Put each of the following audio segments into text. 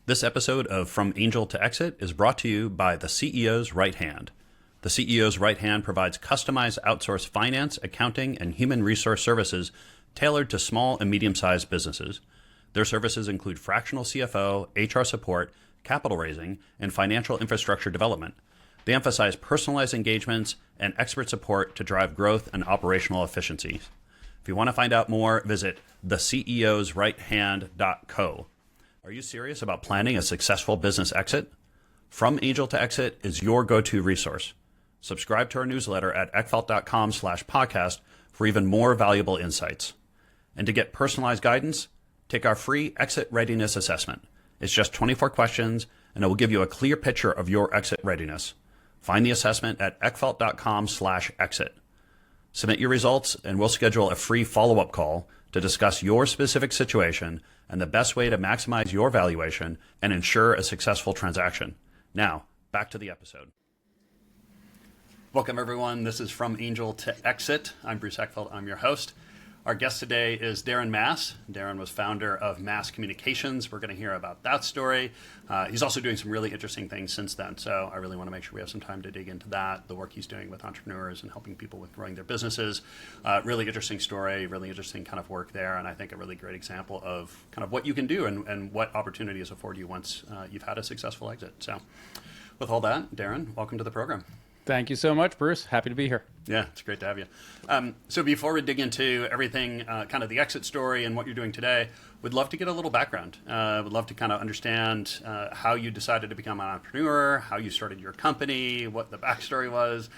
This episode of From Angel to Exit is brought to you by the CEO's Right Hand. The CEO's Right Hand provides customized outsourced finance, accounting, and human resource services tailored to small and medium-sized businesses. Their services include fractional CFO, HR support, capital raising, and financial infrastructure development. They emphasize personalized engagements and expert support to drive growth and operational efficiencies. If you want to find out more, visit theceosrighthand.co. Are you serious about planning a successful business exit? From Angel to Exit is your go-to resource. Subscribe to our newsletter at eckfeldt.com/podcast for even more valuable insights. And to get personalized guidance, take our free exit readiness assessment. It's just 24 questions, and it will give you a clear picture of your exit readiness. Find the assessment at eckfeldt.com/exit. Submit your results, and we'll schedule a free follow-up call to discuss your specific situation and the best way to maximize your valuation and ensure a successful transaction. Now, back to the episode. Welcome, everyone. This is From Angel to Exit. I'm Bruce Eckfeldt. I'm your host. Our guest today is Darren Mass. Darren was founder of Mass Communications. We're going to hear about that story. He's also doing some really interesting things since then. So I really want to make sure we have some time to dig into that, the work he's doing with entrepreneurs and helping people with growing their businesses. Really interesting story, really interesting kind of work there. And I think a really great example of kind of what you can do and what opportunities afford you once you've had a successful exit. So with all that, Darren, welcome to the program. Thank you so much, Bruce. Happy to be here. Yeah, it's great to have you. So before we dig into everything, kind of the exit story and what you're doing today, we'd love to get a little background. We'd love to kind of understand how you decided to become an entrepreneur, how you started your company, what the backstory was.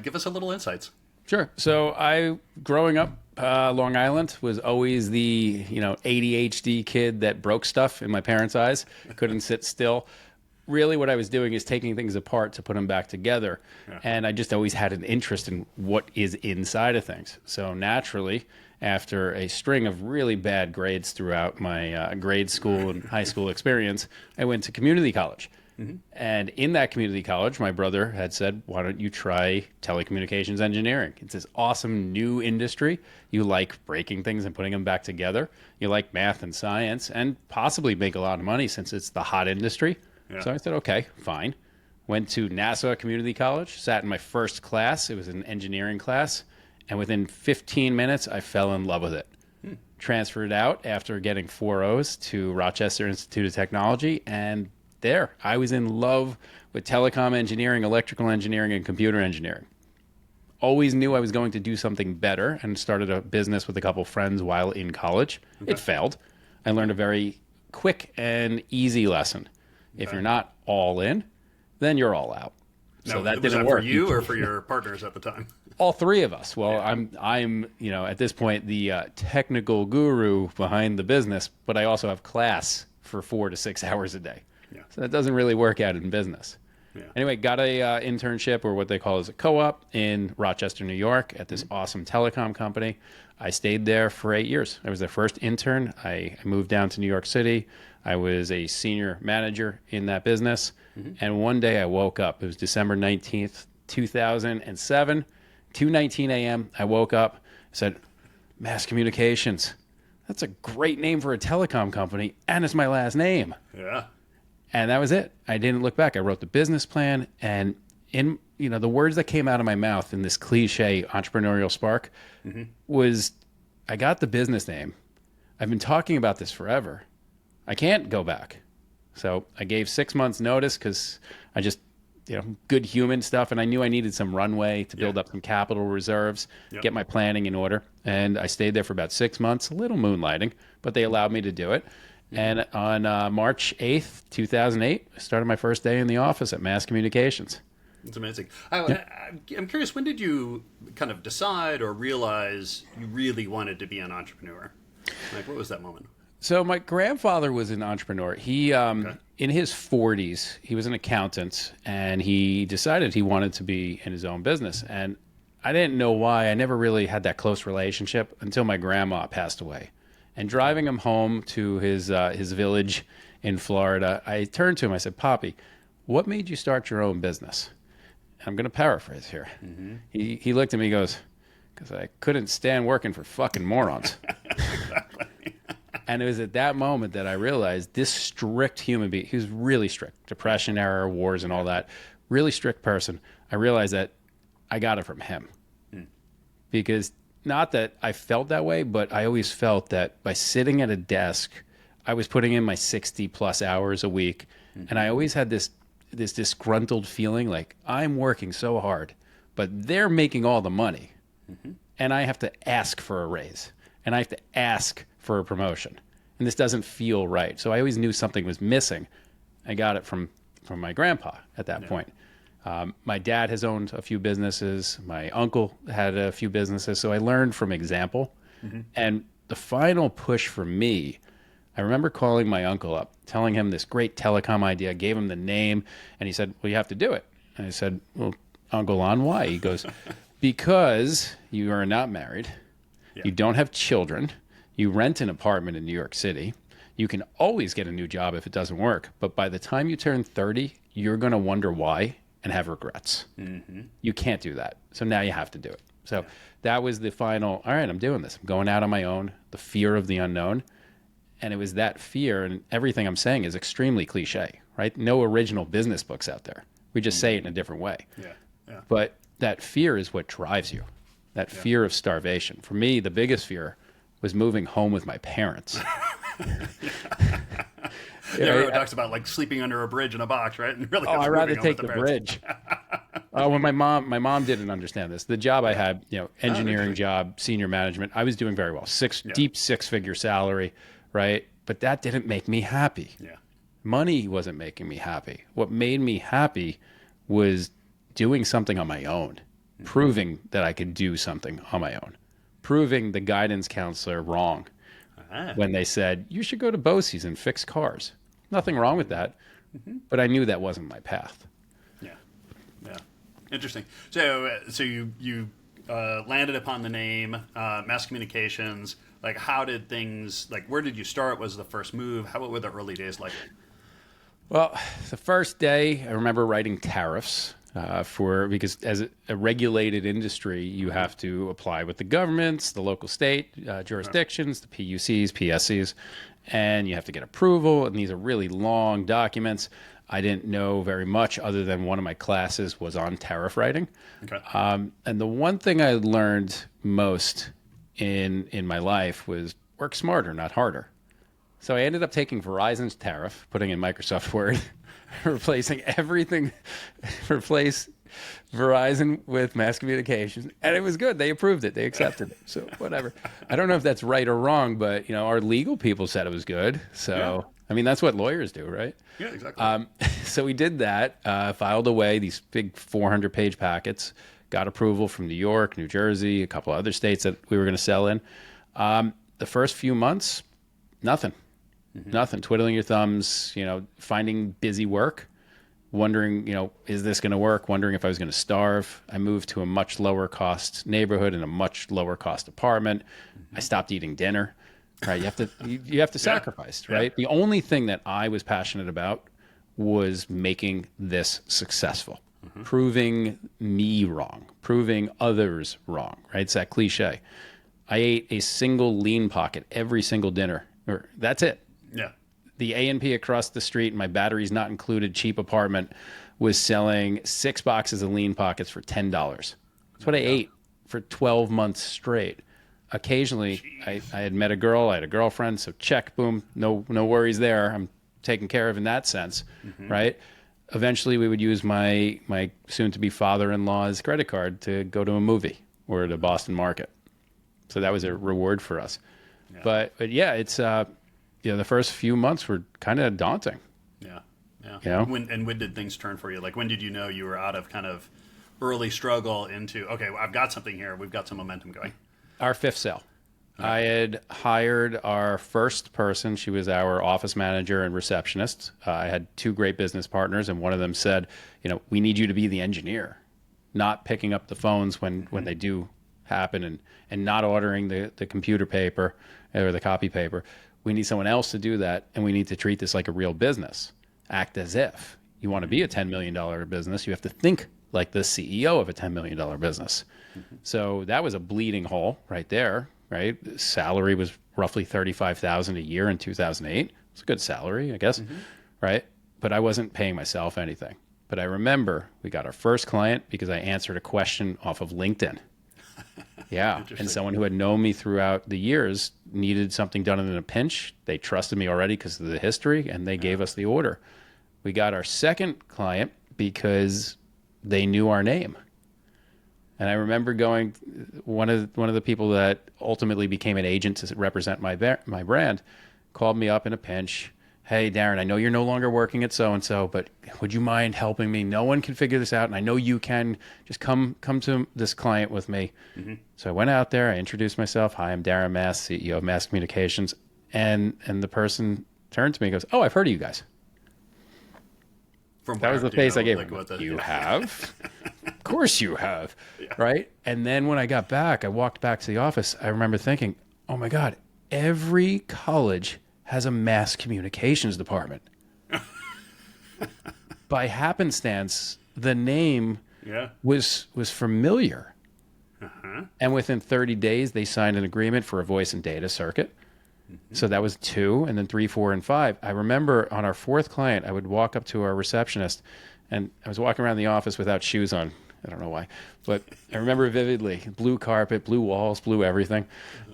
Give us a little insights. Sure. So growing up, Long Island, was always the ADHD kid that broke stuff in my parents' eyes. Couldn't sit still. Really what I was doing is taking things apart to put them back together. Yeah. And I just always had an interest in what is inside of things. So naturally, after a string of really bad grades throughout my grade school and high school experience, I went to community college. Mm-hmm. And in that community college, my brother had said, why don't you try telecommunications engineering? It's this awesome new industry. You like breaking things and putting them back together. You like math and science and possibly make a lot of money since it's the hot industry. Yeah. So I said, okay, fine. Went to Nassau Community College, sat in my first class. It was an engineering class. And within 15 minutes, I fell in love with it. Transferred out after getting 4 O's to Rochester Institute of Technology. And there, I was in love with telecom engineering, electrical engineering, and computer engineering. Always knew I was going to do something better and started a business with a couple friends while in college. Okay. It failed. I learned a very quick and easy lesson. If you're not all in, then you're all out. So now, that was didn't that work. For you or for your partners at the time? All three of us. Well, yeah. I'm at this point the technical guru behind the business, but I also have class for 4 to 6 hours a day. Yeah. So that doesn't really work out in business. Yeah. Anyway, got a internship, or what they call as a co-op, in Rochester, New York, at this awesome telecom company. I stayed there for 8 years. I was their first intern. I moved down to New York City. I was a senior manager in that business. Mm-hmm. And one day I woke up. It was December 19th, 2007, 2:19 a.m. I woke up, said, Mass Communications. That's a great name for a telecom company, and it's my last name. Yeah. And that was it. I didn't look back. I wrote the business plan, and in the words that came out of my mouth in this cliche entrepreneurial spark was, I got the business name. I've been talking about this forever. I can't go back. So I gave 6 months notice because I just, good human stuff. And I knew I needed some runway to build up some capital reserves, get my planning in order. And I stayed there for about 6 months, a little moonlighting, but they allowed me to do it. And on March 8th, 2008, I started my first day in the office at Mass Communications. That's amazing. I'm curious, when did you kind of decide or realize you really wanted to be an entrepreneur? Like, what was that moment? So my grandfather was an entrepreneur. He, in his 40s, he was an accountant, and he decided he wanted to be in his own business. And I didn't know why. I never really had that close relationship until my grandma passed away. And driving him home to his village in Florida, I turned to him. I said, Poppy, what made you start your own business? I'm going to paraphrase here. Mm-hmm. He looked at me and goes, because I couldn't stand working for fucking morons. Exactly. And it was at that moment that I realized this strict human being, he was really strict, depression era, wars and all that, really strict person. I realized that I got it from him. Because not that I felt that way, but I always felt that by sitting at a desk, I was putting in my 60 plus hours a week. And I always had this disgruntled feeling like I'm working so hard, but they're making all the money. And I have to ask for a raise, and I have to ask for a promotion. And this doesn't feel right. So I always knew something was missing. I got it from my grandpa at that point. My dad has owned a few businesses. My uncle had a few businesses. So I learned from example. And the final push for me, I remember calling my uncle up, telling him this great telecom idea, gave him the name, and he said, well, you have to do it. And I said, well, Uncle, on why? He goes, because you are not married. You don't have children. You rent an apartment in New York City. You can always get a new job if it doesn't work. But by the time you turn 30, you're going to wonder why and have regrets. You can't do that. So now you have to do it. So that was the final, all right, I'm doing this. I'm going out on my own, the fear of the unknown. And it was that fear, and everything I'm saying is extremely cliche, right? No original business books out there. We just say it in a different way. But that fear is what drives you, that fear of starvation. For me, the biggest fear was moving home with my parents. Everyone talks about like sleeping under a bridge in a box, right? And really, I'd rather take the bridge. When my mom didn't understand this. The job I had, engineering job, senior management, I was doing very well. Deep six-figure salary, right? But that didn't make me happy. Money wasn't making me happy. What made me happy was doing something on my own, proving that I could do something on my own, proving the guidance counselor wrong when they said, you should go to Bosie's and fix cars. Nothing wrong with that, but I knew that wasn't my path. Interesting. So you landed upon the name, mass communications. Like, how did things, like, where did you start? Was the first move? What were the early days like? Well, the first day, I remember writing tariffs because as a regulated industry, you have to apply with the governments, the local state jurisdictions, the PUCs, PSCs, and you have to get approval. And these are really long documents. I didn't know very much other than one of my classes was on tariff writing. And the one thing I learned most in my life was work smarter, not harder. So I ended up taking Verizon's tariff, putting in Microsoft Word, replacing everything, replace Verizon with mass communications. And it was good. They approved it. They accepted it. So whatever. I don't know if that's right or wrong, but our legal people said it was good. So, I mean, that's what lawyers do, right? Yeah, exactly. So we did that, filed away these big 400-page packets, got approval from New York, New Jersey, a couple other states that we were going to sell in. The first few months, nothing, twiddling your thumbs, finding busy work, wondering, is this going to work? Wondering if I was going to starve. I moved to a much lower cost neighborhood in a much lower cost apartment. I stopped eating dinner. Right, you have to sacrifice, right? The only thing that I was passionate about was making this successful, proving me wrong, proving others wrong, right? It's that cliche. I ate a single lean pocket every single dinner, or that's it. The A&P across the street, my batteries not included, cheap apartment, was selling 6 boxes of lean pockets for $10. That's what I ate for 12 months straight. Occasionally, I had met a girl, I had a girlfriend, so check, boom, no worries there. I'm taken care of in that sense, right? Eventually, we would use my soon-to-be father-in-law's credit card to go to a movie or to Boston Market. So that was a reward for us. But yeah, it's the first few months were kind of daunting. When did things turn for you? Like, when did you know you were out of kind of early struggle into, okay, well, I've got something here, we've got some momentum going? Our fifth sale. I had hired our first person. She was our office manager and receptionist. I had 2 great business partners, and one of them said, we need you to be the engineer, not picking up the phones when they do happen and not ordering the computer paper or the copy paper. We need someone else to do that, and we need to treat this like a real business. Act as if. You want to be a $10 million business, you have to think like the CEO of a $10 million business. So that was a bleeding hole right there. right? Salary was roughly $35,000 a year in 2008. It's a good salary, I guess, right? But I wasn't paying myself anything. But I remember we got our first client because I answered a question off of LinkedIn. Yeah. And someone who had known me throughout the years needed something done in a pinch. They trusted me already because of the history, and they gave us the order. We got our second client because they knew our name. And I remember going, one of the people that ultimately became an agent to represent my brand called me up in a pinch. Hey, Darren, I know you're no longer working at so-and-so, but would you mind helping me? No one can figure this out, and I know you can. Just come to this client with me. So I went out there. I introduced myself. Hi, I'm Darren Mass, CEO of Mass Communications. And the person turned to me and goes, oh, I've heard of you guys. From that was the face I gave him. You yeah. have? Of course you have, right? And then when I got back, I walked back to the office. I remember thinking, oh, my God, every college has a mass communications department. By happenstance, the name was familiar. And within 30 days, they signed an agreement for a voice and data circuit. So that was 2, and then 3, 4, and 5. I remember on our 4th client, I would walk up to our receptionist, and I was walking around the office without shoes on. I don't know why, but I remember vividly, blue carpet, blue walls, blue everything.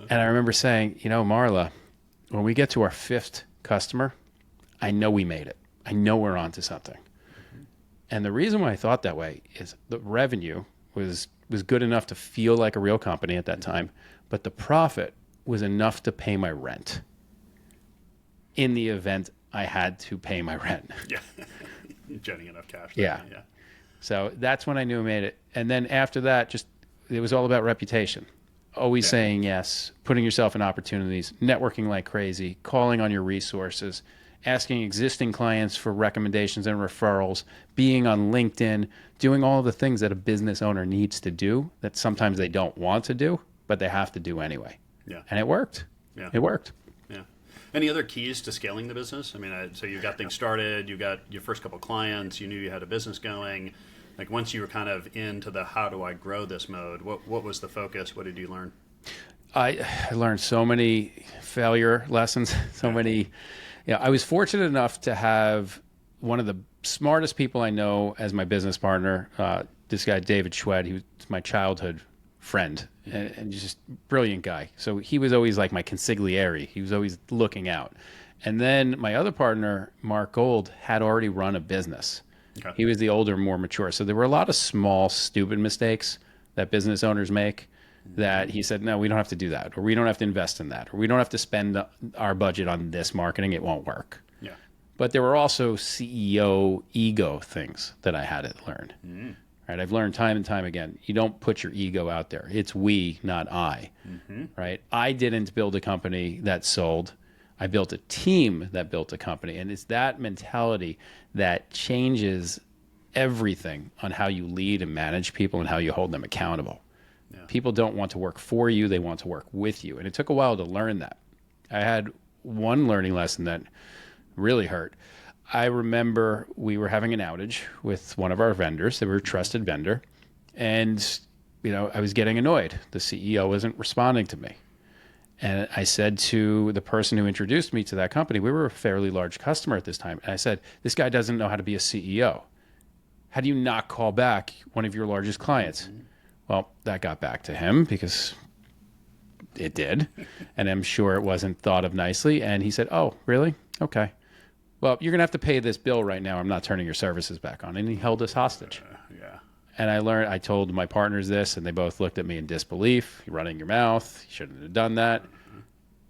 And I remember saying, you know, Marla, when we get to our 5th customer, I know we made it. I know we're onto something. And the reason why I thought that way is the revenue was good enough to feel like a real company at that time, but the profit was enough to pay my rent in the event I had to pay my rent. Yeah. Generating enough cash. Yeah. So that's when I knew I made it. And then after that, it was all about reputation. Always saying yes, putting yourself in opportunities, networking like crazy, calling on your resources, asking existing clients for recommendations and referrals, being on LinkedIn, doing all the things that a business owner needs to do that sometimes they don't want to do, but they have to do anyway. Yeah. And it worked. Yeah. It worked. Yeah. Any other keys to scaling the business? I mean, so you got things started, you got your first couple clients, you knew you had a business going. Like once you were kind of into the how do I grow this mode, what was the focus? What did you learn? I learned so many failure lessons, so many. I was fortunate enough to have one of the smartest people I know as my business partner, this guy, David Schwed. He was my childhood friend and just brilliant guy. So he was always like my consigliere. He was always looking out. And then my other partner, Mark Gold, had already run a business. Okay. He was the older, more mature. So there were a lot of small, stupid mistakes that business owners make that he said, no, we don't have to do that, or we don't have to invest in that, or we don't have to spend our budget on this marketing. It won't work. Yeah. But there were also CEO ego things that I had to learn. Right? I've learned time and time again, you don't put your ego out there. It's we, not I. Right? I didn't build a company that sold. I built a team that built a company. And it's that mentality that changes everything on how you lead and manage people and how you hold them accountable. Yeah. People don't want to work for you. They want to work with you. And it took a while to learn that. I had one learning lesson that really hurt. I remember we were having an outage with one of our vendors. They were a trusted vendor. And, I was getting annoyed. The CEO wasn't responding to me. And I said to the person who introduced me to that company, we were a fairly large customer at this time. And I said, this guy doesn't know how to be a CEO. How do you not call back one of your largest clients? Well, that got back to him because it did. And I'm sure it wasn't thought of nicely. And he said, oh, really? Okay. Well, you're going to have to pay this bill right now. I'm not turning your services back on. And he held us hostage. And I told my partners this, and they both looked at me in disbelief. You're running your mouth. You shouldn't have done that.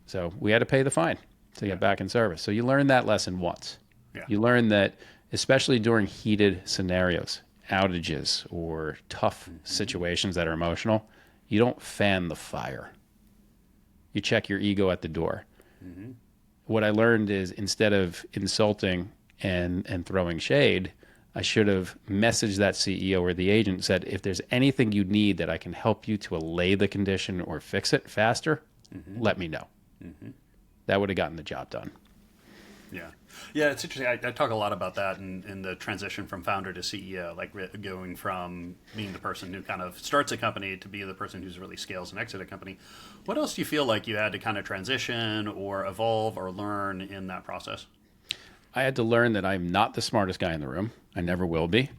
So we had to pay the fine to get back in service. So you learn that lesson once. Yeah. You learn that, especially during heated scenarios, outages or tough situations that are emotional, you don't fan the fire. You check your ego at the door. What I learned is instead of insulting and throwing shade, I should have messaged that CEO or the agent and said, if there's anything you need that I can help you to allay the condition or fix it faster, let me know. That would have gotten the job done. Yeah. Yeah, it's interesting. I talk a lot about that in the transition from founder to CEO, like going from being the person who kind of starts a company to be the person who's really scales and exit a company. What else do you feel like you had to kind of transition or evolve or learn in that process? I had to learn that I'm not the smartest guy in the room. I never will be.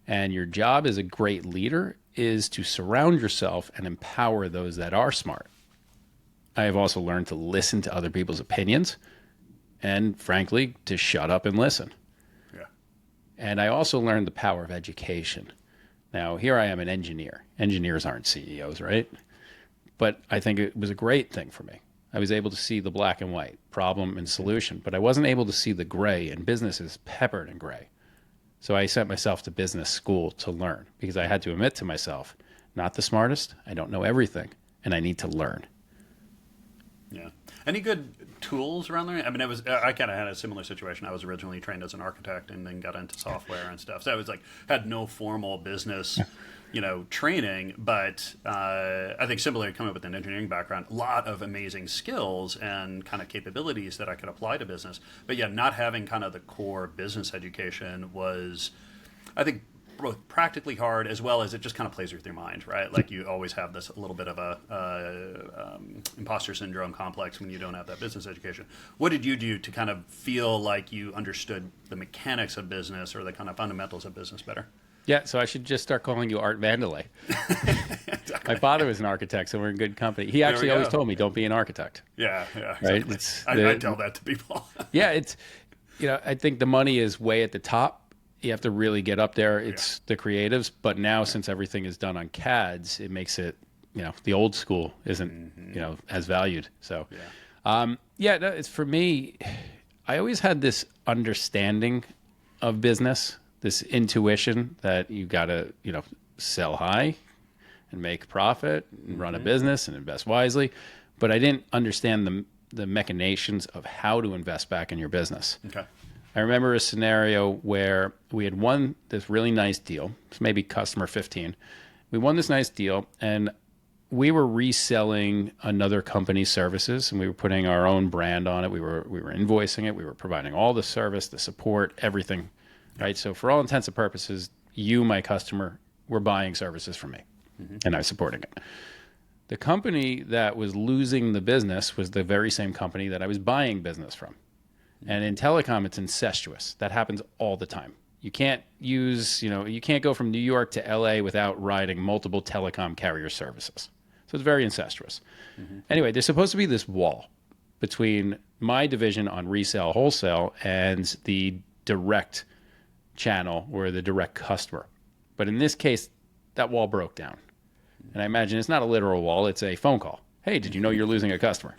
And your job as a great leader is to surround yourself and empower those that are smart. I have also learned to listen to other people's opinions and, frankly, to shut up and listen. Yeah. And I also learned the power of education. Now, here I am, an engineer. Engineers aren't CEOs, right? But I think it was a great thing for me. I was able to see the black and white, problem and solution, but I wasn't able to see the gray, and business is peppered in gray. So I sent myself to business school to learn because I had to admit to myself, not the smartest, I don't know everything, and I need to learn. Yeah. Any good tools around there? I mean, I kind of had a similar situation. I was originally trained as an architect and then got into software and stuff. So I was like, had no formal business, training, but I think similarly coming up with an engineering background, a lot of amazing skills and kind of capabilities that I could apply to business. But yeah, not having kind of the core business education was, I think, both practically hard as well as it just kind of plays with your mind, right? Like you always have this a little bit of a imposter syndrome complex when you don't have that business education. What did you do to kind of feel like you understood the mechanics of business or the kind of fundamentals of business better? Yeah, so I should just start calling you Art Vandelay. Exactly. My father was an architect, so we're in good company. He actually always told me, don't be an architect. Yeah, Right? Exactly. I tell that to people. Yeah, I think the money is way at the top. You have to really get up there. It's the creatives. But now, since everything is done on CADs, it makes it, the old school isn't, as valued. So, it's for me, I always had this understanding of business, this intuition that you got to, sell high and make profit and run a business and invest wisely. But I didn't understand the machinations of how to invest back in your business. Okay. I remember a scenario where we had won this really nice deal. It's maybe customer 15. We won this nice deal, and we were reselling another company's services, and we were putting our own brand on it. We were invoicing it. We were providing all the service, the support, everything, right? So for all intents and purposes, you, my customer, were buying services from me, and I was supporting it. The company that was losing the business was the very same company that I was buying business from. And in telecom, it's incestuous. That happens all the time. You can't you can't go from New York to LA without riding multiple telecom carrier services. So it's very incestuous. Anyway, there's supposed to be this wall between my division on resale wholesale and the direct channel or the direct customer. But in this case, that wall broke down. And I imagine it's not a literal wall, it's a phone call. Hey, did you know you're losing a customer?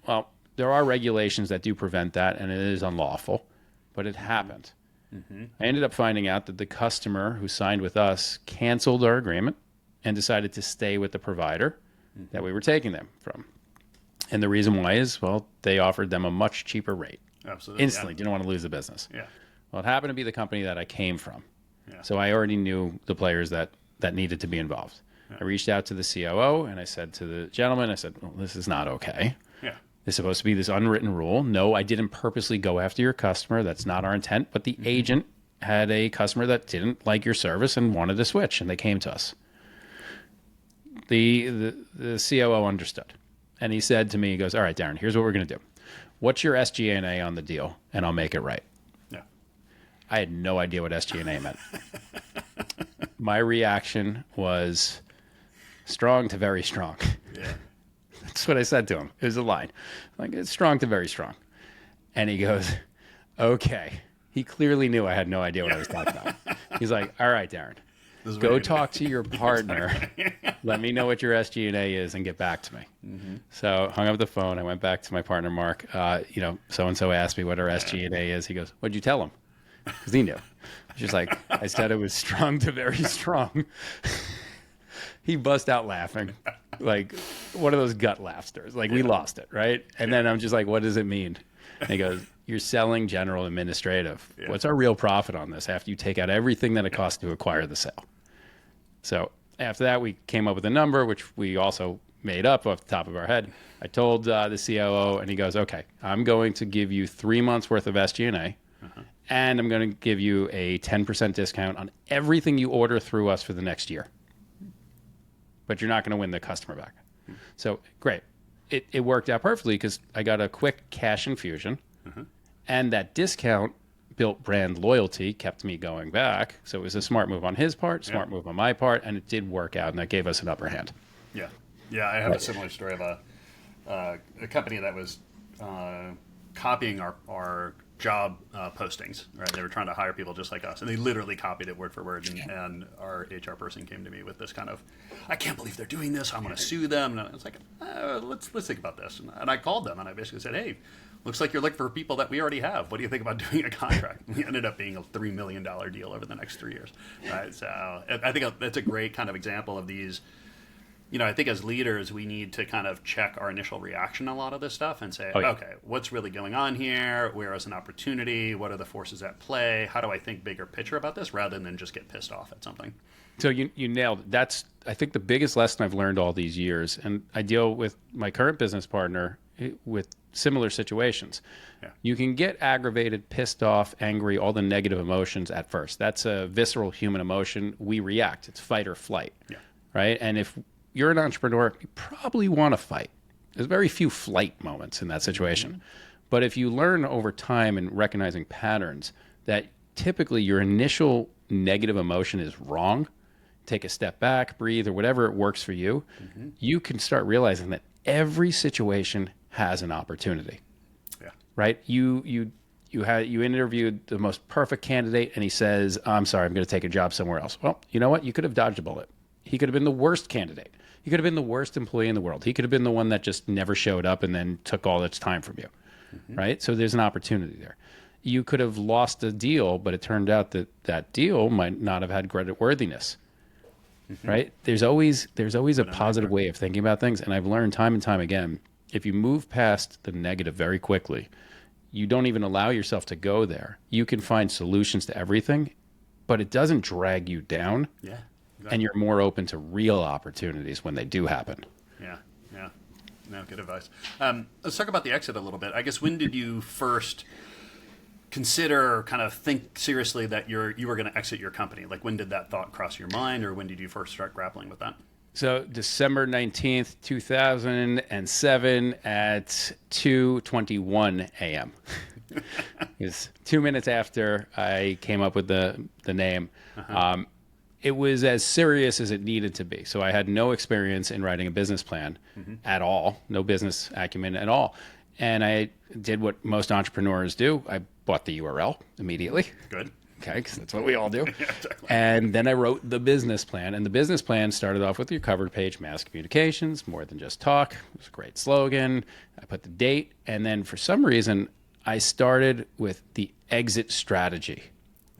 Well, there are regulations that do prevent that, and it is unlawful, but it happened. I ended up finding out that the customer who signed with us canceled our agreement and decided to stay with the provider that we were taking them from. And the reason why is, well, they offered them a much cheaper rate. Absolutely. Instantly, didn't want to lose the business. Yeah. Well, it happened to be the company that I came from. Yeah. So I already knew the players that needed to be involved. I reached out to the COO, and I said to the gentleman, well, this is not okay. Yeah. There's supposed to be this unwritten rule. No, I didn't purposely go after your customer. That's not our intent. But the agent had a customer that didn't like your service and wanted to switch, and they came to us. The COO understood. And he said to me, he goes, all right, Darren, here's what we're going to do. What's your SG&A on the deal? And I'll make it right. Yeah. I had no idea what SG&A meant. My reaction was strong to very strong. Yeah. That's what I said to him. It was a line. Like, it's strong to very strong. And he goes, okay. He clearly knew I had no idea what I was talking about. He's like, all right, Darren, go talk to your partner. Let me know what your SG&A is and get back to me. So hung up the phone. I went back to my partner, Mark. So-and-so asked me what our SG&A is. He goes, what'd you tell him? Because he knew. Just like, I said it was strong to very strong. He bust out laughing, like one of those gut laughsters. Like, we lost it, right? And then I'm just like, what does it mean? And he goes, you're selling general administrative. Yeah. What's our real profit on this after you take out everything that it costs to acquire the sale? So after that, we came up with a number, which we also made up off the top of our head. I told the COO, and he goes, okay, I'm going to give you 3 months worth of SG&A, and I'm going to give you a 10% discount on everything you order through us for the next year. But you're not going to win the customer back. So great. It worked out perfectly because I got a quick cash infusion, and that discount built brand loyalty, kept me going back. So it was a smart move on his part, smart move on my part, and it did work out, and that gave us an upper hand. Yeah. Yeah, I have a similar story of a company that was copying our job postings, right? They were trying to hire people just like us, and they literally copied it word for word. And our HR person came to me with this kind of, I can't believe they're doing this. I'm going to sue them. And I was like, let's think about this. And I called them, and I basically said, hey, looks like you're looking for people that we already have. What do you think about doing a contract? We ended up being a $3 million deal over the next 3 years, right? So I think that's a great kind of example of these. I think as leaders, we need to kind of check our initial reaction to a lot of this stuff and say, okay, what's really going on here? Where is an opportunity? What are the forces at play? How do I think bigger picture about this rather than just get pissed off at something? So you nailed it. That's, I think, the biggest lesson I've learned all these years. And I deal with my current business partner with similar situations. Yeah. You can get aggravated, pissed off, angry, all the negative emotions at first. That's a visceral human emotion. We react. It's fight or flight, right? And if you're an entrepreneur, you probably want to fight. There's very few flight moments in that situation. But if you learn over time and recognizing patterns that typically your initial negative emotion is wrong, take a step back, breathe, or whatever works for you, you can start realizing that every situation has an opportunity. Yeah. Right? You interviewed the most perfect candidate, and he says, I'm sorry, I'm going to take a job somewhere else. Well, you know what? You could have dodged a bullet. He could have been the worst candidate. He could have been the worst employee in the world. He could have been the one that just never showed up and then took all its time from you, right? So there's an opportunity there. You could have lost a deal, but it turned out that that deal might not have had credit worthiness, right? There's always a positive way of thinking about things, and I've learned time and time again, if you move past the negative very quickly, you don't even allow yourself to go there. You can find solutions to everything, but it doesn't drag you down. Yeah. Exactly. And you're more open to real opportunities when they do happen. Yeah. No, good advice. Let's talk about the exit a little bit. I guess, when did you first consider or kind of think seriously that you were going to exit your company? Like, when did that thought cross your mind, or when did you first start grappling with that? So December 19th, 2007 at 2:21 a.m. It was 2 minutes after I came up with the name. It was as serious as it needed to be. So I had no experience in writing a business plan at all, no business acumen at all. And I did what most entrepreneurs do. I bought the URL immediately. Good. Okay, because that's what we all do. Yeah, exactly. And then I wrote the business plan. And the business plan started off with your cover page, mass communications, more than just talk. It was a great slogan. I put the date. And then for some reason, I started with the exit strategy.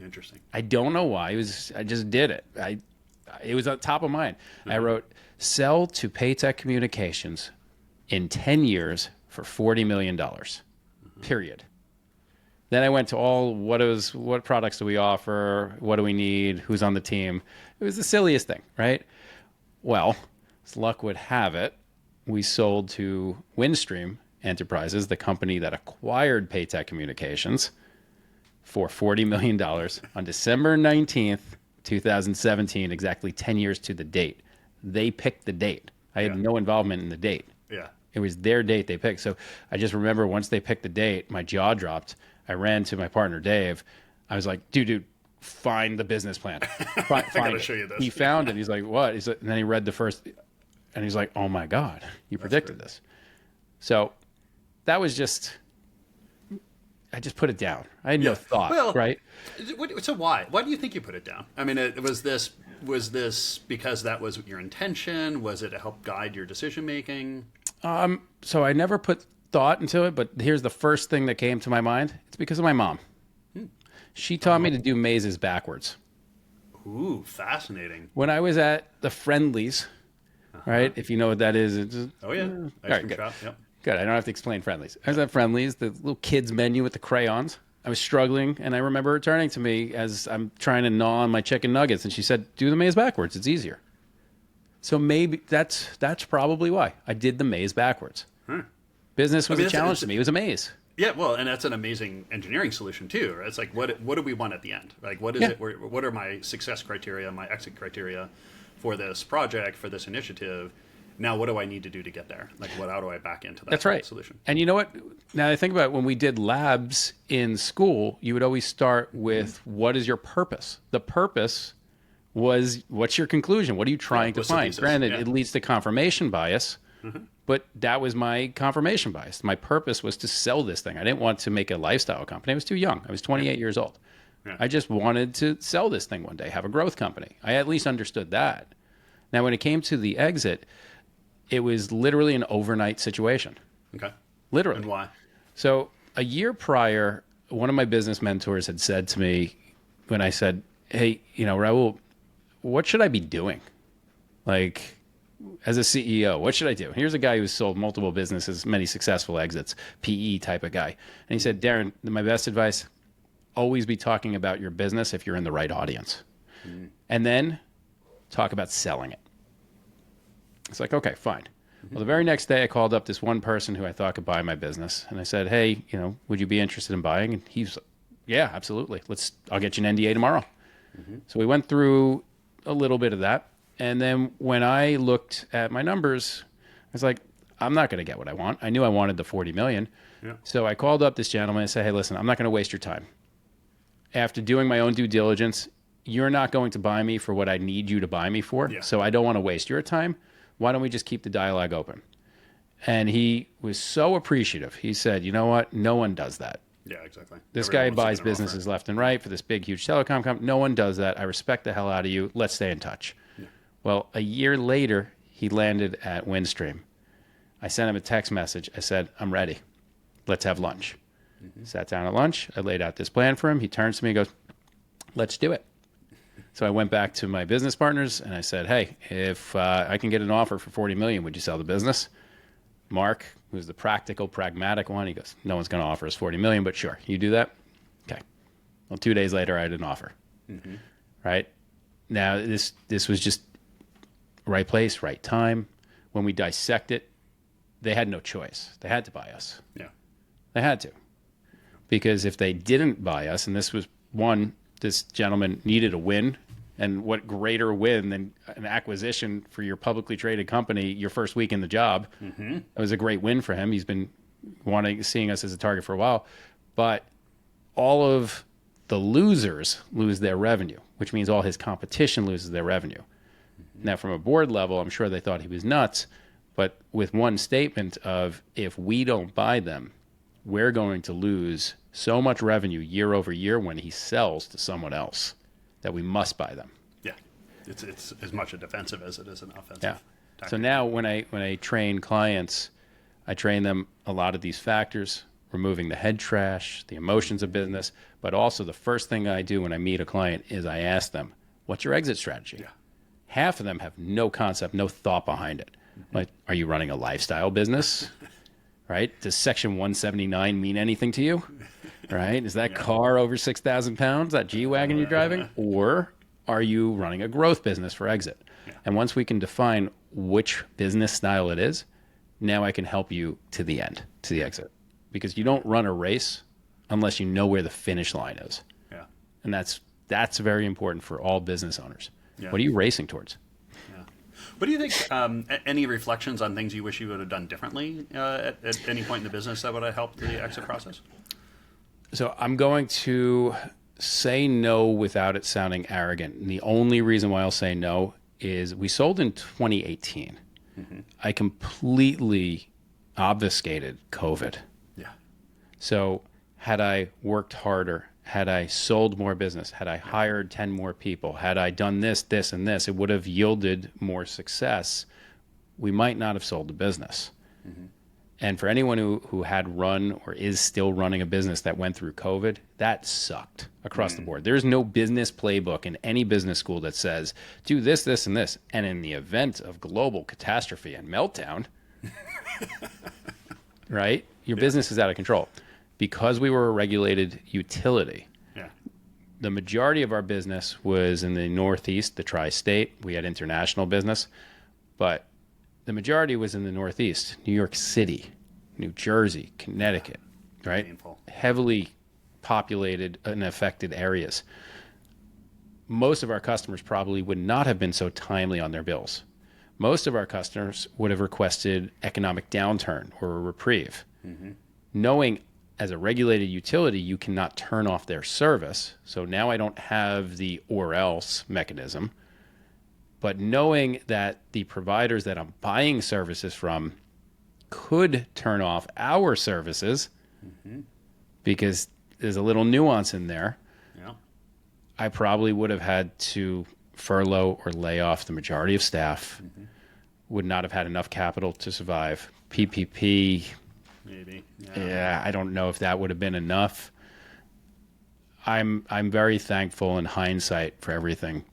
Interesting. I don't know why. I just did it. It was on top of mind. I wrote, sell to Paytech Communications in 10 years for $40 million, period. Then I went to what products do we offer? What do we need? Who's on the team? It was the silliest thing, right? Well, as luck would have it, we sold to Windstream Enterprises, the company that acquired Paytech Communications, for $40 million on December 19th, 2017, exactly 10 years to the date. They picked the date. I had no involvement in the date. Yeah. It was their date they picked. So I just remember once they picked the date, my jaw dropped. I ran to my partner, Dave. I was like, dude, find the business plan. I gotta show you this. He found it. He's like, what? He's like, and then he read the first, and he's like, oh my God, you predicted this. So that was I just put it down. I had no thought, right? So why? Why do you think you put it down? I mean, was this because that was your intention? Was it to help guide your decision making? So I never put thought into it, but here's the first thing that came to my mind. It's because of my mom. She taught me to do mazes backwards. Ooh, fascinating. When I was at the Friendlies, right? If you know what that is. Oh, yeah. Ice cream shop, yep. Good. I don't have to explain Friendlies. I was at Friendlies, the little kids menu with the crayons. I was struggling, and I remember her turning to me as I'm trying to gnaw on my chicken nuggets, and she said, do the maze backwards. It's easier. So maybe that's probably why I did the maze backwards. Business was a challenge to me. It was a maze. Yeah, well, and that's an amazing engineering solution too. Right? It's like, what do we want at the end? Like, what is it? What are my success criteria, my exit criteria for this project, for this initiative? Now, what do I need to do to get there? Like, how do I back into that That's right. solution? And you know what? Now I think about it, when we did labs in school, you would always start with what is your purpose? The purpose was, what's your conclusion? What are you trying to find? Granted, it leads to confirmation bias, but that was my confirmation bias. My purpose was to sell this thing. I didn't want to make a lifestyle company. I was too young. I was 28 years old. I just wanted to sell this thing one day, have a growth company. I at least understood that. Now, when it came to the exit, it was literally an overnight situation. Okay. Literally. And why? So a year prior, one of my business mentors had said to me when I said, hey, Raul, what should I be doing? Like, as a CEO, what should I do? Here's a guy who's sold multiple businesses, many successful exits, PE type of guy. And he said, Darren, my best advice, always be talking about your business if you're in the right audience. And then talk about selling it. It's like, okay, fine. Well, the very next day I called up this one person who I thought could buy my business. And I said, hey, would you be interested in buying? And he's like, yeah, absolutely. I'll get you an NDA tomorrow. So we went through a little bit of that. And then when I looked at my numbers, I was like, I'm not going to get what I want. I knew I wanted the 40 million. Yeah. So I called up this gentleman and said, hey, listen, I'm not going to waste your time. After doing my own due diligence, you're not going to buy me for what I need you to buy me for. Yeah. So I don't want to waste your time. Why don't we just keep the dialogue open? And he was so appreciative. He said, you know what? No one does that. Yeah, exactly. This guy buys businesses left and right for this big, huge telecom company. No one does that. I respect the hell out of you. Let's stay in touch. Yeah. Well, a year later, he landed at Windstream. I sent him a text message. I said, I'm ready. Let's have lunch. Sat down at lunch. I laid out this plan for him. He turns to me and goes, let's do it. So I went back to my business partners and I said, hey, if I can get an offer for 40 million, would you sell the business? Mark, who's the practical, pragmatic one, he goes, no one's going to offer us 40 million, but sure, you do that? Okay. Well, 2 days later, I had an offer. Right? Now, this was just right place, right time. When we dissect it, they had no choice. They had to buy us. Yeah. They had to. Because if they didn't buy us, and this was one, this gentleman needed a win. And what greater win than an acquisition for your publicly traded company your first week in the job? It was a great win for him. He's been seeing us as a target for a while. But all of the losers lose their revenue, which means all his competition loses their revenue. Now, from a board level, I'm sure they thought he was nuts. But with one statement of, if we don't buy them, we're going to lose so much revenue year over year when he sells to someone else, that we must buy them. Yeah, it's as much a defensive as it is an offensive. Yeah. Tactic. So now when I train clients, I train them a lot of these factors, removing the head trash, the emotions of business, but also the first thing I do when I meet a client is I ask them, what's your exit strategy? Yeah. Half of them have no concept, no thought behind it. Like, are you running a lifestyle business? Right? Does Section 179 mean anything to you? Right? Is that car over 6,000 pounds, that G-Wagon you're driving? Or are you running a growth business for exit? Yeah. And once we can define which business style it is, now I can help you to the end, to the exit. Because you don't run a race unless you know where the finish line is. Yeah. And that's very important for all business owners. Yeah. What are you racing towards? What do you think, any reflections on things you wish you would have done differently at any point in the business that would have helped the exit process? So I'm going to say no without it sounding arrogant. And the only reason why I'll say no is we sold in 2018. I completely obfuscated COVID. Yeah. So had I worked harder, had I sold more business, had I hired 10 more people, had I done this, this, and this, it would have yielded more success. We might not have sold the business. And for anyone who had run or is still running a business that went through COVID, that sucked across the board. There's no business playbook in any business school that says, do this, this, and this. And in the event of global catastrophe and meltdown, right, your business is out of control. Because we were a regulated utility, the majority of our business was in the Northeast, the tri-state. We had international business. but the majority was in the Northeast, New York City, New Jersey, Connecticut, right? Painful. Heavily populated and affected areas. Most of our customers probably would not have been so timely on their bills. Most of our customers would have requested economic downturn or a reprieve. Knowing as a regulated utility, you cannot turn off their service. So now I don't have the or else mechanism. But knowing that the providers that I'm buying services from could turn off our services because there's a little nuance in there, Yeah. I probably would have had to furlough or lay off the majority of staff, would not have had enough capital to survive. PPP, Maybe. yeah, I don't know if that would have been enough. I'm very thankful in hindsight for everything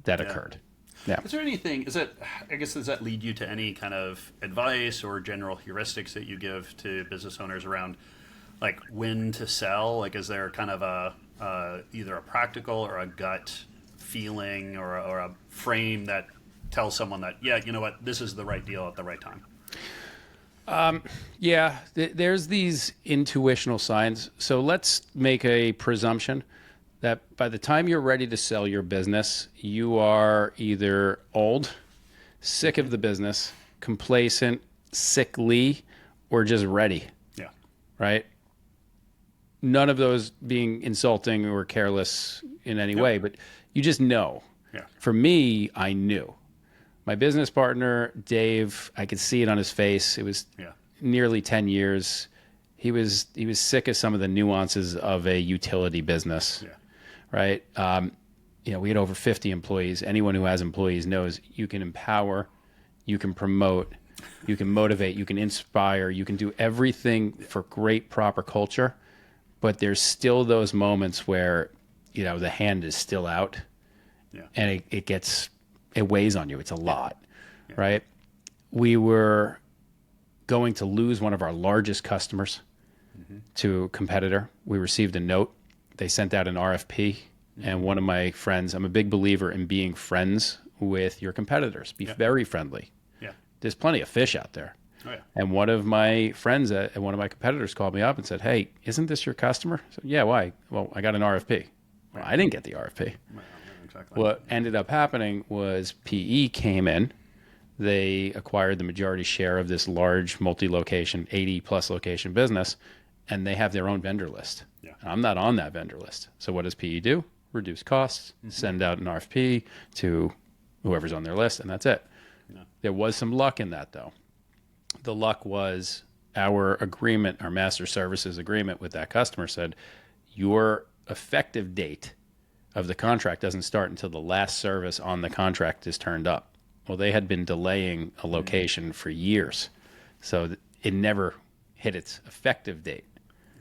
that occurred. Yeah. Is there anything, I guess, does that lead you to any kind of advice or general heuristics that you give to business owners around, like, when to sell? Like, is there kind of either a practical or a gut feeling or a frame that tells someone that, yeah, you know what, this is the right deal at the right time? There's these intuitional signs. So let's make a presumption that by the time you're ready to sell your business, you are either old, sick of the business, complacent, sickly, or just ready. Yeah. Right? None of those being insulting or careless in any way, but you just know. Yeah. For me, I knew. My business partner, Dave, I could see it on his face. It was nearly 10 years. He was sick of some of the nuances of a utility business. Yeah. Right? We had over 50 employees. Anyone who has employees knows you can empower, you can promote, you can motivate, you can inspire, you can do everything for great, proper culture. But there's still those moments where, the hand is still out and it weighs on you. It's a lot, right? We were going to lose one of our largest customers to a competitor. We received a note. They sent out an RFP, and one of my friends, I'm a big believer in being friends with your competitors. Be very friendly. Yeah. There's plenty of fish out there. Oh, yeah. And one of my friends at one of my competitors called me up and said, "Hey, isn't this your customer?" I said, "Yeah, why?" "Well, I got an RFP." Well, I didn't get the RFP. Exactly. What ended up happening was PE came in. They acquired the majority share of this large multi-location, 80-plus location business, and they have their own vendor list. Yeah. I'm not on that vendor list. So what does PE do? Reduce costs, send out an RFP to whoever's on their list, and that's it. Yeah. There was some luck in that, though. The luck was our agreement, our master services agreement with that customer said, your effective date of the contract doesn't start until the last service on the contract is turned up. Well, they had been delaying a location for years, so it never hit its effective date.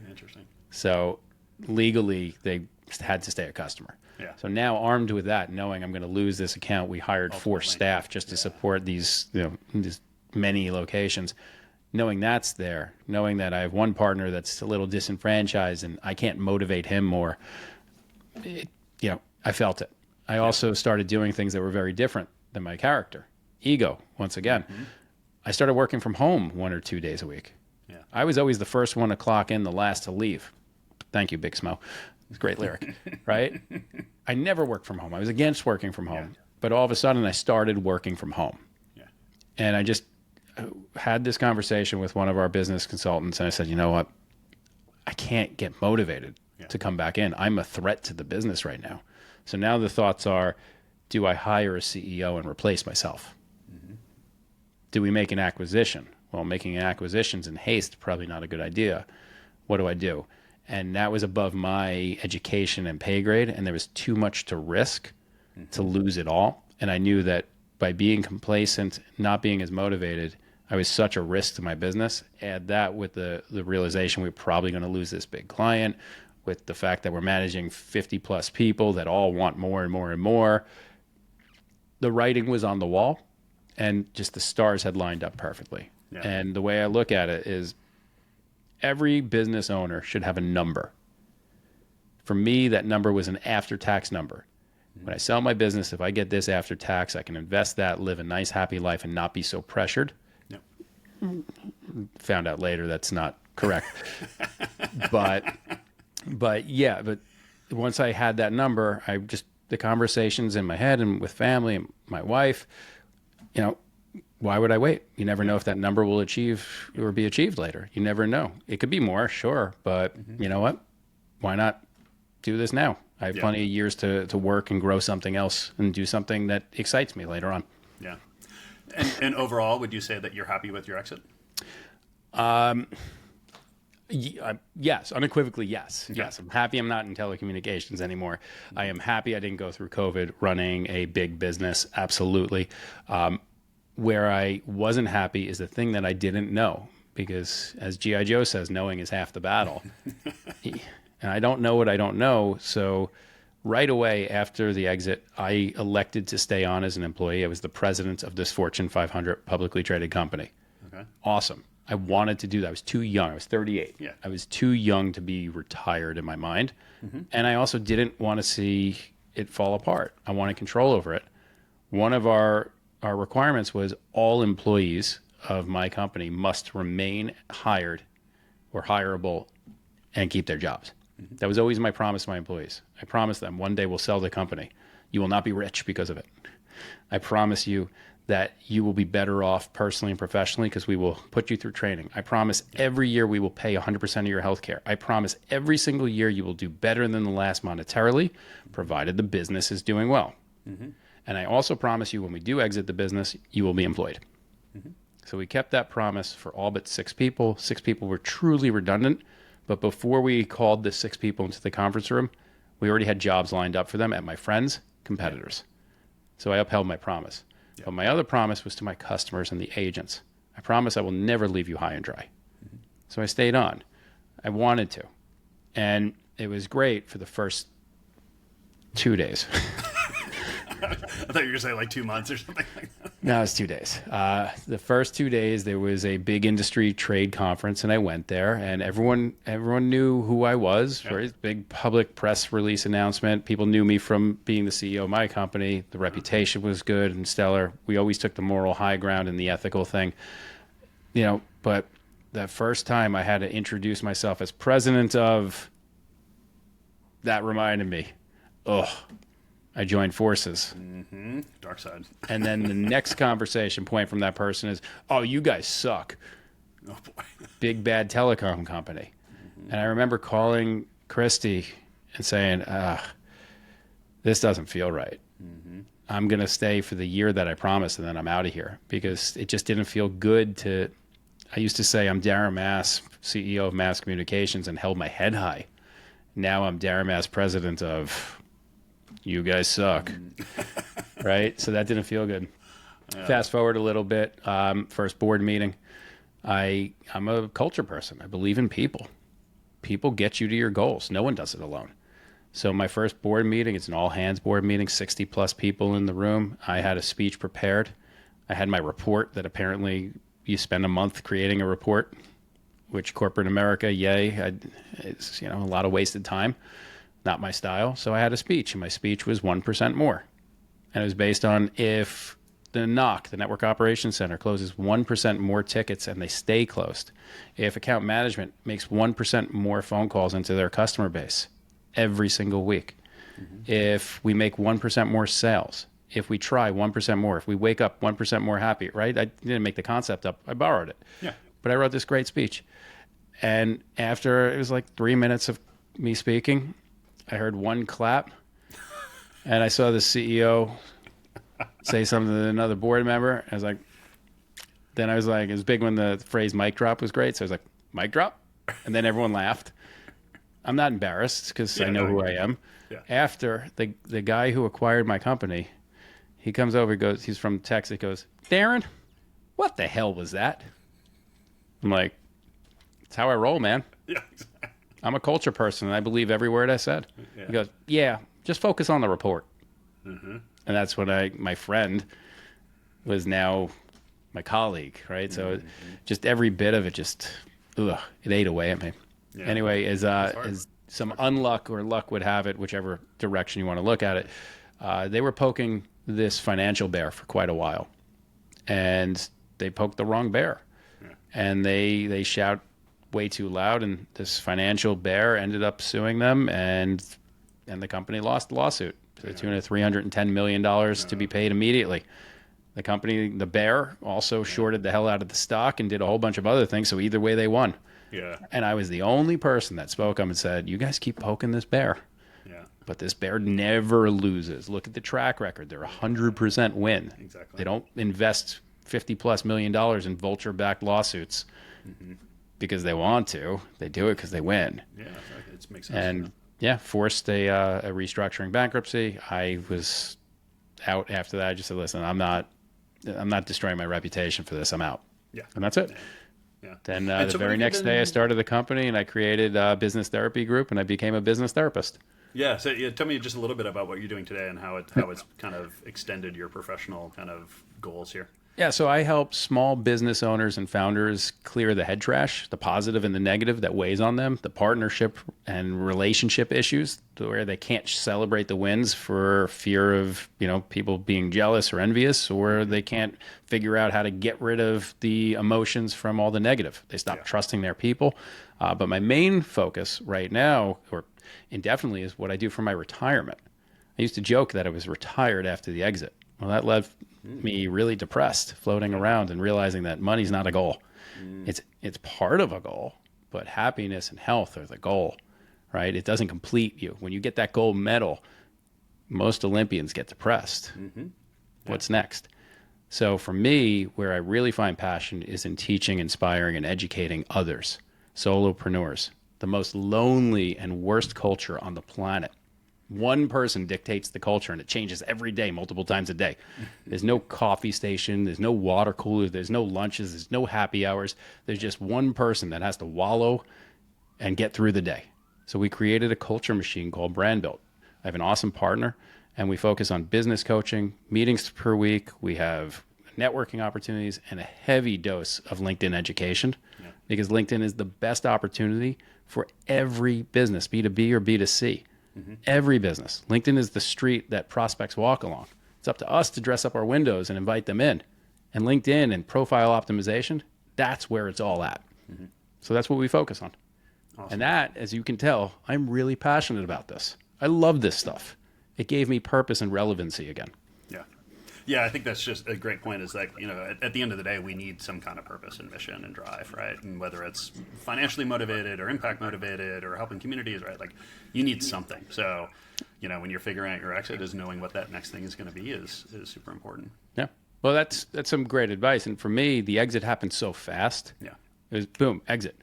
Interesting. So legally, they had to stay a customer. Yeah. So now, armed with that, knowing I'm going to lose this account, we hired 4 staff just to support these many locations. Knowing that's there, knowing that I have one partner that's a little disenfranchised and I can't motivate him more, I felt it. I also started doing things that were very different than my character. Ego, once again. I started working from home 1 or 2 days a week. Yeah. I was always the first one to clock in, the last to leave. Thank you, Big Smo. It's a great lyric, right? I never worked from home. I was against working from home. Yeah. But all of a sudden, I started working from home. Yeah. And I just had this conversation with one of our business consultants, and I said, you know what? I can't get motivated to come back in. I'm a threat to the business right now. So now the thoughts are, do I hire a CEO and replace myself? Do we make an acquisition? Well, making acquisitions in haste, probably not a good idea. What do I do? And that was above my education and pay grade, and there was too much to risk to lose it all. And I knew that by being complacent, not being as motivated, I was such a risk to my business. Add that with the realization we're probably going to lose this big client, with the fact that we're managing 50 plus people that all want more and more and more. The writing was on the wall, and just the stars had lined up perfectly. Yeah. And the way I look at it is every business owner should have a number. For me, that number was an after-tax number. When I sell my business, if I get this after tax, I can invest that, live a nice, happy life, and not be so pressured. Yep. Found out later that's not correct. but once I had that number, the conversations in my head and with family and my wife, why would I wait? You never know if that number will achieve or be achieved later. You never know. It could be more, sure, but you know what? Why not do this now? I have plenty of years to work and grow something else and do something that excites me later on. Yeah. And overall, would you say that you're happy with your exit? Yes, unequively, yes. Okay. Yes, I'm happy I'm not in telecommunications anymore. I am happy I didn't go through COVID running a big business, absolutely. Where I wasn't happy is the thing that I didn't know, because as G.I. Joe says, knowing is half the battle. And I don't know what I don't know, so right away after the exit, I elected to stay on as an employee. I was the president of this Fortune 500 publicly traded company. Okay. Awesome. I wanted to do that. I was too young. I was 38. Yeah. I was too young to be retired in my mind. And I also didn't want to see it fall apart. I wanted control over it. One of our requirements was all employees of my company must remain hired or hireable and keep their jobs. That was always my promise to my employees. I promised them one day we'll sell the company. You will not be rich because of it. I promise you that you will be better off personally and professionally because we will put you through training. I promise every year we will pay 100% of your health care. I promise every single year you will do better than the last monetarily, provided the business is doing well. And I also promise you when we do exit the business, you will be employed. So we kept that promise for all but 6 people. 6 people were truly redundant. But before we called the 6 people into the conference room, we already had jobs lined up for them at my friends, competitors. So I upheld my promise. But my other promise was to my customers and the agents. I promise I will never leave you high and dry. So I stayed on. I wanted to. And it was great for the first 2 days. I thought you were going to say like 2 months or something like that. No, it's 2 days. The first 2 days, there was a big industry trade conference, and I went there, and everyone knew who I was. Yep. Right? Big public press release announcement. People knew me from being the CEO of my company. The reputation was good and stellar. We always took the moral high ground and the ethical thing. But that first time I had to introduce myself as president of, that reminded me, I joined forces. Dark side. And then the next conversation point from that person is, oh, you guys suck. Oh, boy. Big bad telecom company. And I remember calling Christy and saying, this doesn't feel right. I'm going to stay for the year that I promised, and then I'm out of here, because it just didn't feel good to. I used to say I'm Darren Mass, CEO of Mass Communications, and held my head high. Now I'm Darren Mass, president of, you guys suck. Right? So that didn't feel good. Fast forward a little bit. First board meeting. I'm a culture person. I believe in people. People get you to your goals. No one does it alone. So my first board meeting, it's an all hands board meeting, 60 plus people in the room. I had a speech prepared. I had my report that apparently you spend a month creating a report, which corporate America, yay. It's a lot of wasted time. Not my style. So I had a speech, and my speech was 1% more. And it was based on if the NOC, the Network Operations Center, closes 1% more tickets and they stay closed, if account management makes 1% more phone calls into their customer base every single week, if we make 1% more sales, if we try 1% more, if we wake up 1% more happy, right? I didn't make the concept up. I borrowed it. Yeah. But I wrote this great speech. And after it was like 3 minutes of me speaking, I heard one clap, and I saw the CEO say something to another board member. I was like, it was big when the phrase mic drop was great. So I was like, mic drop? And then everyone laughed. I'm not embarrassed because I know who I am. Yeah. After the guy who acquired my company, he comes over, he's from Texas, he goes, Darren, what the hell was that? I'm like, it's how I roll, man. Yeah, exactly. I'm a culture person, and I believe every word I said. Yeah. He goes, yeah, just focus on the report. And that's when my friend was now my colleague, right? So just every bit of it it ate away at me. Yeah. Anyway, as some unluck or luck would have it, whichever direction you want to look at it, They were poking this financial bear for quite a while, and they poked the wrong bear, and they shout way too loud, and this financial bear ended up suing them, and the company lost the lawsuit to the tune of $310 million to be paid immediately. The company, the bear, also shorted the hell out of the stock and did a whole bunch of other things, so either way they won. Yeah. And I was the only person that spoke up and said, you guys keep poking this bear. Yeah. But this bear never loses. Look at the track record. They're 100% win. Exactly. They don't invest $50+ million in vulture-backed lawsuits because they want to. They do it because they win. Yeah, exactly. It makes sense. And forced a restructuring bankruptcy. I was out after that. I just said, listen, I'm not destroying my reputation for this. I'm out. Yeah. And that's it. Yeah. Then And the so what very have you next been- day, I started the company and I created a business therapy group, and I became a business therapist. Yeah. So tell me just a little bit about what you're doing today and how it's kind of extended your professional kind of goals here. Yeah, so I help small business owners and founders clear the head trash, the positive and the negative that weighs on them, the partnership and relationship issues to where they can't celebrate the wins for fear of, people being jealous or envious, or they can't figure out how to get rid of the emotions from all the negative. They stop trusting their people. But my main focus right now, or indefinitely, is what I do for my retirement. I used to joke that I was retired after the exit. Well, that left me really depressed, floating around and realizing that money's not a goal. It's part of a goal, but happiness and health are the goal, right? It doesn't complete you. When you get that gold medal, most Olympians get depressed. What's next? So for me, where I really find passion is in teaching, inspiring, and educating others, solopreneurs, the most lonely and worst culture on the planet. One person dictates the culture, and it changes every day, multiple times a day. There's no coffee station. There's no water cooler. There's no lunches. There's no happy hours. There's just one person that has to wallow and get through the day. So we created a culture machine called Brand Built. I have an awesome partner, and we focus on business coaching, meetings per week. We have networking opportunities and a heavy dose of LinkedIn education, because LinkedIn is the best opportunity for every business, B2B or B2C. Every business. LinkedIn is the street that prospects walk along. It's up to us to dress up our windows and invite them in. And LinkedIn and profile optimization, that's where it's all at. So that's what we focus on. Awesome. And that, as you can tell, I'm really passionate about this. I love this stuff. It gave me purpose and relevancy again. Yeah, I think that's just a great point, is that, at the end of the day, we need some kind of purpose and mission and drive, right? And whether it's financially motivated or impact motivated or helping communities, right? Like, you need something. So, when you're figuring out your exit, is knowing what that next thing is going to be is super important. Yeah. Well, that's some great advice. And for me, the exit happened so fast. Yeah. It was boom, exit.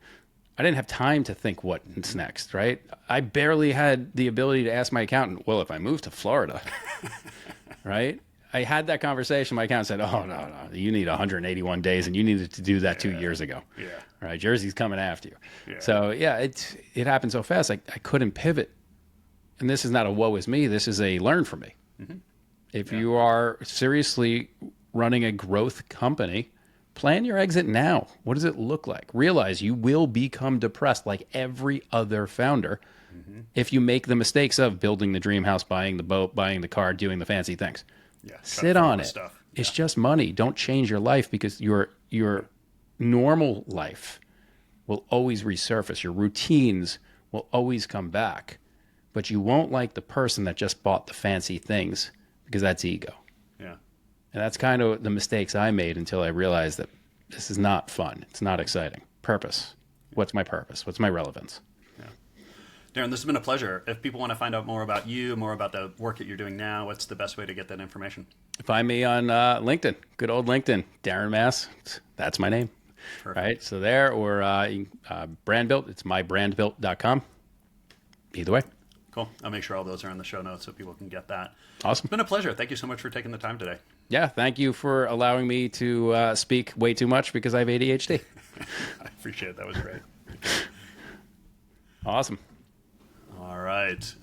I didn't have time to think what's next, right? I barely had the ability to ask my accountant, well, if I move to Florida, right? I had that conversation. My accountant said, oh, no, you need 181 days, and you needed to do that 2 years ago. Yeah. Right? Jersey's coming after you. Yeah. So, it happened so fast, I couldn't pivot. And this is not a woe is me. This is a learn from me. If you are seriously running a growth company, plan your exit now. What does it look like? Realize you will become depressed like every other founder if you make the mistakes of building the dream house, buying the boat, buying the car, doing the fancy things. Sit on it. It's just money. Don't change your life, because your normal life will always resurface. Your routines will always come back, but you won't like the person that just bought the fancy things, because that's ego. Yeah. And that's kind of the mistakes I made until I realized that this is not fun. It's not exciting. Purpose. What's my purpose? What's my relevance? Darren, this has been a pleasure. If people want to find out more about you, more about the work that you're doing now, what's the best way to get that information? Find me on LinkedIn. Good old LinkedIn. Darren Mass. That's my name. Perfect. Right? So there, or Brand Built. It's mybrandbuilt.com. Either way. Cool. I'll make sure all those are in the show notes so people can get that. Awesome. It's been a pleasure. Thank you so much for taking the time today. Yeah, thank you for allowing me to speak way too much, because I have ADHD. I appreciate it. That was great. Awesome. All right.